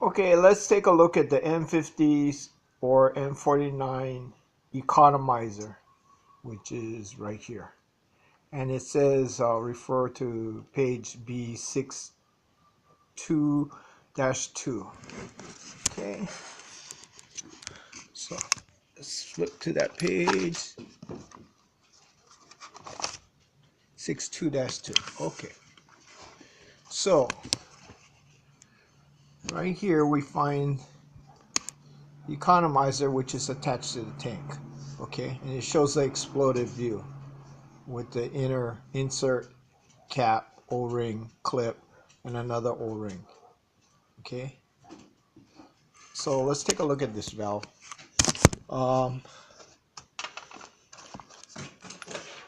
Okay, let's take a look at the M50s or M49 economizer, which is right here. And it says, refer to page B62-2. Okay, so let's flip to that page, 62-2. Okay, so right here we find the economizer, which is attached to the tank. Okay, and it shows the exploded view with the inner insert cap, O-ring, clip, and another O-ring. Okay, so let's take a look at this valve.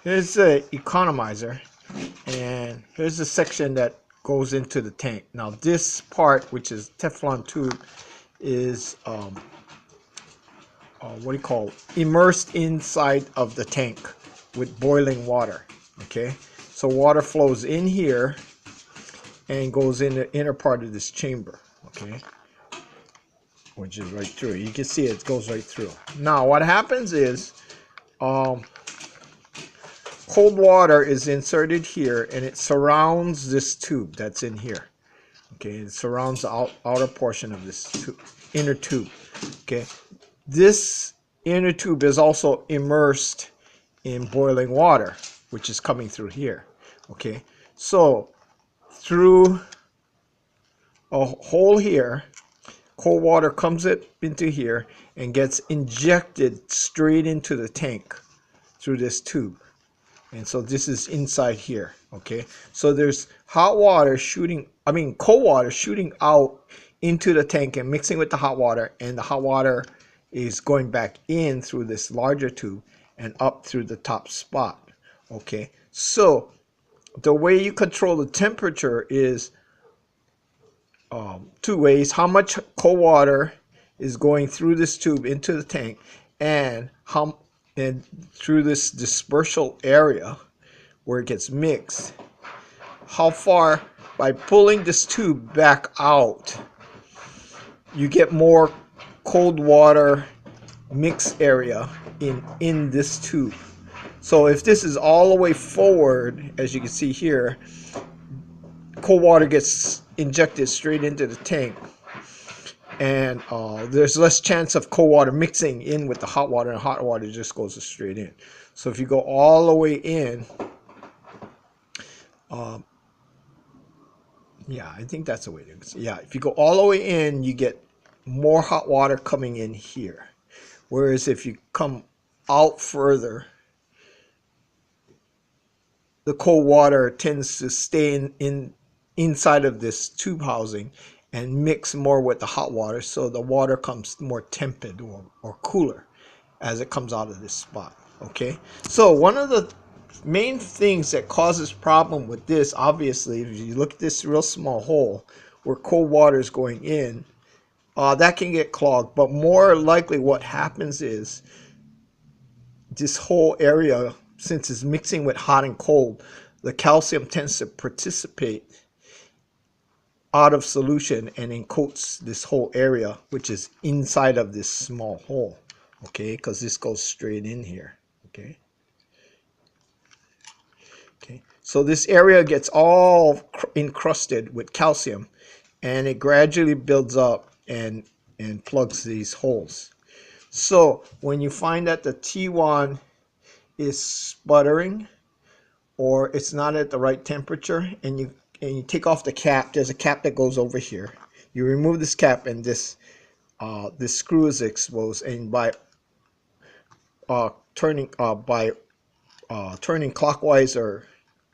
Here's the economizer, and here's the section that goes into the tank. Now this part, which is Teflon tube, is what do you call it? Immersed inside of the tank with boiling water. Okay, so water flows in here and goes in the inner part of this chamber. Okay, which is right through. You can see it goes right through. Now what happens is cold water is inserted here and it surrounds this tube that's in here. Okay, it surrounds the outer portion of this inner tube. Okay, this inner tube is also immersed in boiling water, which is coming through here. Okay, so through a hole here, cold water comes into here and gets injected straight into the tank through this tube. And so this is inside here. Okay, so there's cold water shooting out into the tank and mixing with the hot water, and the hot water is going back in through this larger tube and up through the top spot. Okay, so the way you control the temperature is two ways: how much cold water is going through this tube into the tank, and through this dispersal area where it gets mixed, how far, by pulling this tube back out, you get more cold water mix area in this tube. So if this is all the way forward, as you can see here, cold water gets injected straight into the tank, and there's less chance of cold water mixing in with the hot water, and hot water just goes straight in. So if you go all the way in, yeah, I think that's the way it is. Yeah, if you go all the way in, you get more hot water coming in here. Whereas if you come out further, the cold water tends to stay inside of this tube housing and mix more with the hot water, so the water comes more tepid or cooler as it comes out of this spot. Okay, so one of the main things that causes problem with this, obviously, if you look at this real small hole where cold water is going in, that can get clogged. But more likely what happens is this whole area, since it's mixing with hot and cold, the calcium tends to participate out of solution and encoats this whole area, which is inside of this small hole. Okay, because this goes straight in here. Okay. Okay, so this area gets all encrusted with calcium, and it gradually builds up and plugs these holes. So when you find that the T1 is sputtering or it's not at the right temperature, and you take off the cap, there's a cap that goes over here. You remove this cap, and this screw is exposed, and by turning clockwise or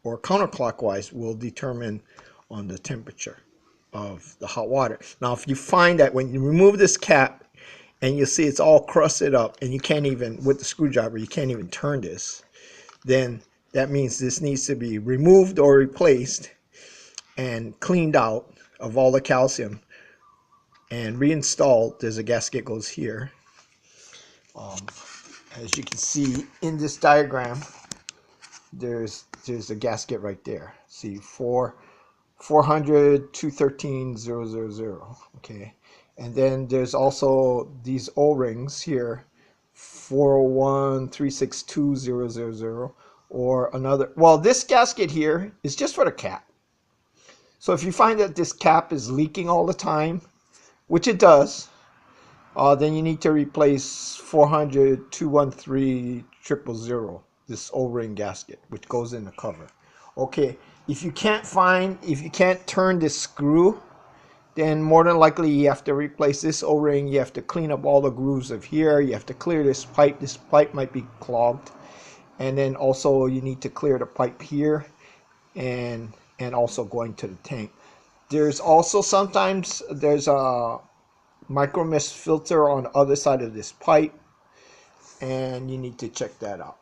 counterclockwise will determine on the temperature of the hot water. Now if you find that when you remove this cap and you see it's all crusted up and you can't even, with the screwdriver, you can't even turn this, then that means this needs to be removed or replaced and cleaned out of all the calcium and reinstalled. There's a gasket goes here. As you can see in this diagram, there's a gasket right there. See, four 400 213 000. Okay, and then there's also these O-rings here, 401 362 000, or another. Well, this gasket here is just for the cap. So if you find that this cap is leaking all the time, which it does, then you need to replace 400 213 000, this O-ring gasket, which goes in the cover. Okay, if you can't turn this screw, then more than likely you have to replace this O-ring. You have to clean up all the grooves of here. You have to clear this pipe. This pipe might be clogged. And then also you need to clear the pipe here and also going to the tank. There's also sometimes there's a micro mist filter on the other side of this pipe, and you need to check that out.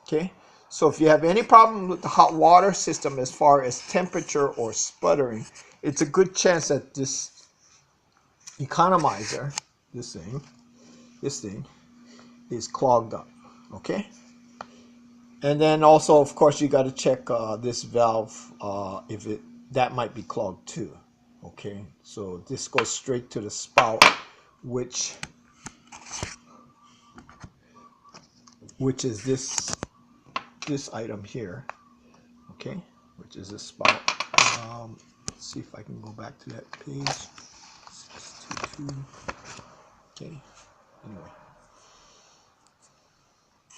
Okay, so if you have any problem with the hot water system as far as temperature or sputtering, it's a good chance that this economizer, this thing is clogged up. Okay, and then also, of course, you got to check this valve, if that might be clogged too. Okay, so this goes straight to the spout, which is this item here. Okay, which is a spout. Let's see if I can go back to that page. 622. Okay, anyway.